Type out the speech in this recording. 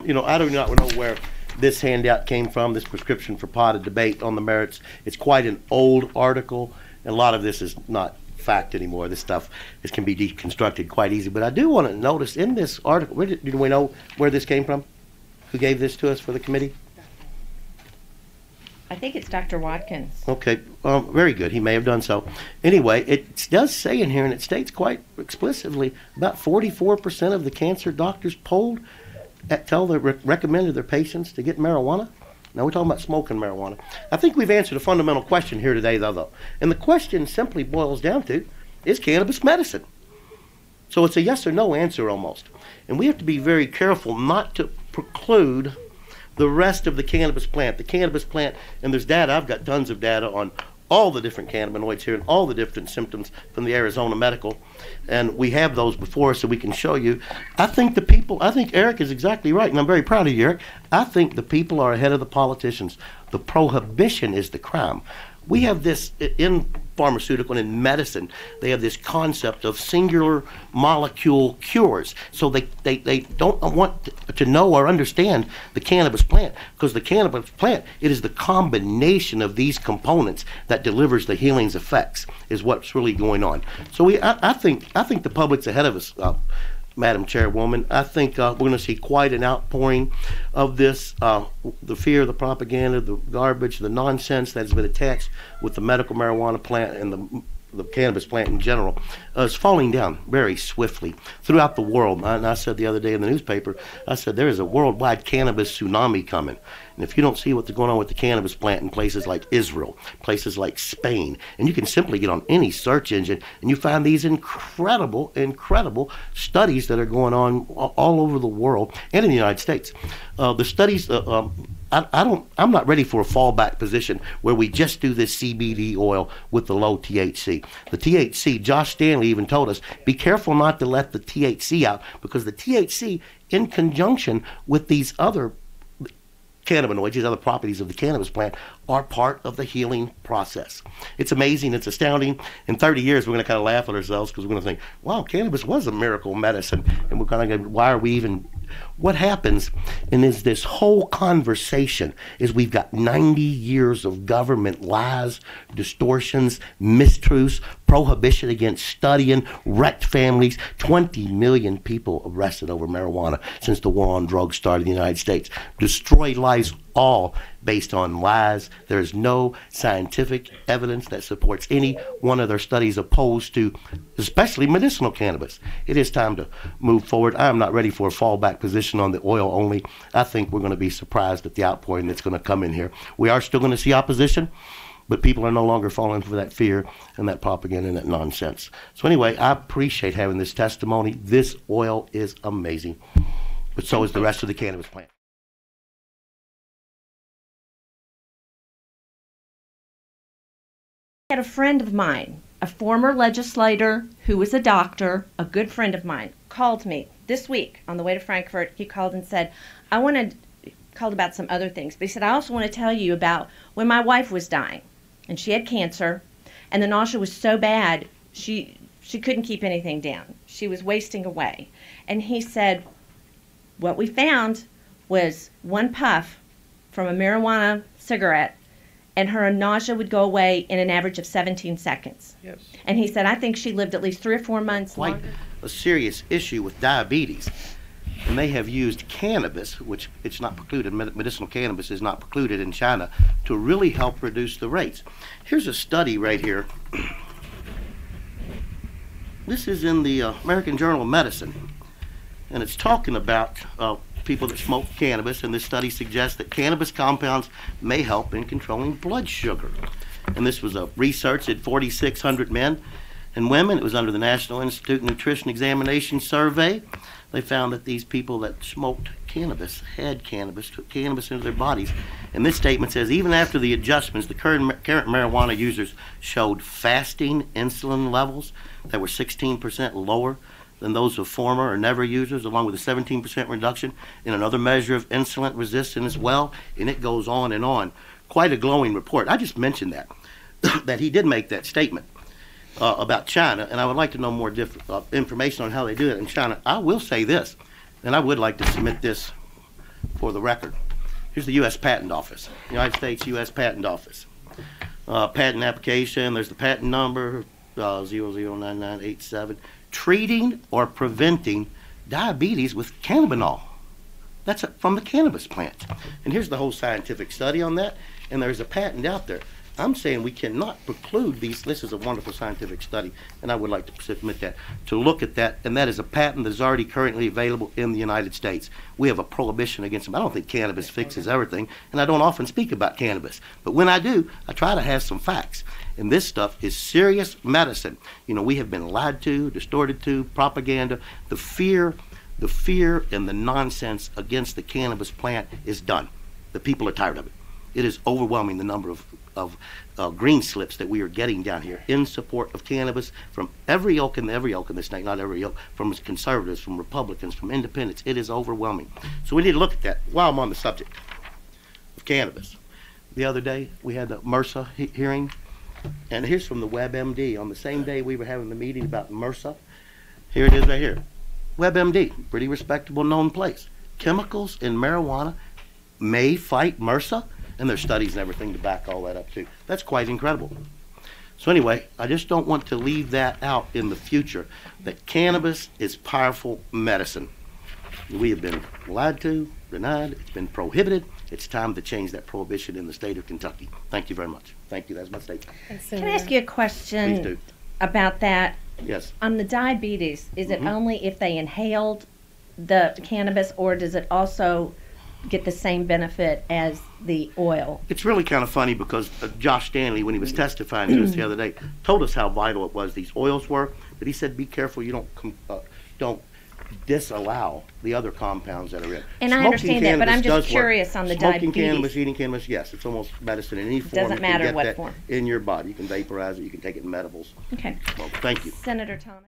you know, I do not know where this handout came from, this prescription for pot, a debate on the merits. It's quite an old article, and a lot of this is not fact anymore. This stuff can be deconstructed quite easy. But I do want to notice in this article, do we know where this came from? Who gave this to us for the committee? I think it's Dr. Watkins. Okay, very good. He may have done so. Anyway, it does say in here, and it states quite explicitly, about 44% of the cancer doctors polled recommended their patients to get marijuana. Now we're talking about smoking marijuana. I think we've answered a fundamental question here today, though. And the question simply boils down to, is cannabis medicine? So it's a yes or no answer almost. And we have to be very careful not to preclude the rest of the cannabis plant. The cannabis plant, and there's data, I've got tons of data on all the different cannabinoids here and all the different symptoms from the Arizona Medical. And we have those before us so we can show you. I think Eric is exactly right, and I'm very proud of you, Eric. I think the people are ahead of the politicians. The prohibition is the crime. We have this in pharmaceutical and in medicine. They have this concept of singular molecule cures. So they don't want to know or understand the cannabis plant, because the cannabis plant, it is the combination of these components that delivers the healing's effects, is what's really going on. So I think the public's ahead of us, Madam Chairwoman. I think we're going to see quite an outpouring of this, the fear, the propaganda, the garbage, the nonsense that has been attached with the medical marijuana plant and the cannabis plant in general is falling down very swiftly throughout the world. And I said the other day in the newspaper, I said there is a worldwide cannabis tsunami coming. And if you don't see what's going on with the cannabis plant in places like Israel, places like Spain, and you can simply get on any search engine and you find these incredible studies that are going on all over the world and in the United States. The studies, I'm not ready for a fallback position where we just do this CBD oil with the low THC. The THC, Josh Stanley even told us, be careful not to let the THC out, because the THC, in conjunction with these other cannabinoids, these other properties of the cannabis plant, are part of the healing process. It's amazing. It's astounding. In 30 years, we're going to kind of laugh at ourselves, because we're going to think, wow, cannabis was a miracle medicine. And we're kind of going, why are we even... What happens in this whole conversation is we've got 90 years of government lies, distortions, mistruths, prohibition against studying, wrecked families, 20 million people arrested over marijuana since the war on drugs started in the United States. Destroyed lives, all based on lies. There is no scientific evidence that supports any one of their studies opposed to, especially medicinal cannabis. It is time to move forward. I am not ready for a fallback position on the oil only. I think we're going to be surprised at the outpouring that's going to come in here. We are still going to see opposition, but people are no longer falling for that fear and that propaganda and that nonsense. So anyway, I appreciate having this testimony. This oil is amazing, but so is the rest of the cannabis plant. I had a friend of mine, a former legislator who was a doctor, a good friend of mine, called me this week on the way to Frankfurt. He called and said, called about some other things, but he said, I also want to tell you about when my wife was dying, and she had cancer, and the nausea was so bad, she couldn't keep anything down. She was wasting away. And he said, what we found was one puff from a marijuana cigarette, and her nausea would go away in an average of 17 seconds. Yes. And he said, I think she lived at least 3 or 4 months longer. Quite a serious issue with diabetes. And they have used cannabis, which it's not precluded, medicinal cannabis is not precluded in China, to really help reduce the rates. Here's a study right here. This is in the American Journal of Medicine, and it's talking about people that smoke cannabis, and this study suggests that cannabis compounds may help in controlling blood sugar. And this was a research at 4,600 men and women. It was under the National Institute Nutrition Examination Survey. They found that these people that smoked cannabis, had cannabis, took cannabis into their bodies. And this statement says, even after the adjustments, the current marijuana users showed fasting insulin levels that were 16% lower than those of former or never users, along with a 17% reduction in another measure of insulin resistance as well. And it goes on and on. Quite a glowing report. I just mentioned that, that he did make that statement about China, and I would like to know more information on how they do it in China. I will say this, and I would like to submit this for the record. Here's the U.S. Patent Office, United States U.S. Patent Office. Patent application, there's the patent number, 009987. Treating or preventing diabetes with cannabinol. That's from the cannabis plant. And here's the whole scientific study on that, and there's a patent out there. I'm saying we cannot preclude these. This is a wonderful scientific study, and I would like to submit that, to look at that, and that is a patent that is already currently available in the United States. We have a prohibition against them. I don't think cannabis fixes everything, and I don't often speak about cannabis. But when I do, I try to have some facts. And this stuff is serious medicine. You know, we have been lied to, distorted to, propaganda. The fear and the nonsense against the cannabis plant is done. The people are tired of it. It is overwhelming, the number of green slips that we are getting down here in support of cannabis from every ilk in the state, not every ilk, from conservatives, from Republicans, from independents. It is overwhelming. So we need to look at that while I'm on the subject of cannabis. The other day, we had the MRSA hearing, and here's from the WebMD. On the same day we were having the meeting about MRSA, here it is right here. WebMD, pretty respectable, known place. Chemicals in marijuana may fight MRSA, and there's studies and everything to back all that up too. That's quite incredible. So anyway, I just don't want to leave that out in the future, that cannabis is powerful medicine. We have been lied to, denied, it's been prohibited. It's time to change that prohibition in the state of Kentucky. Thank you very much. Thank you, that's my statement. Can I ask you a question about that? Yes. On the diabetes, is it only if they inhaled the cannabis, or does it also get the same benefit as the oil? It's really kind of funny because Josh Stanley, when he was testifying to us the other day, told us how vital it was these oils were, but he said be careful you don't disallow the other compounds that are in. And I understand that, but I'm just curious on the diabetes. Smoking cannabis, eating cannabis, yes, it's almost medicine in any form. Doesn't matter what form. In your body. You can vaporize it, you can take it in medibles. Okay. Well, thank you. Senator Thomas.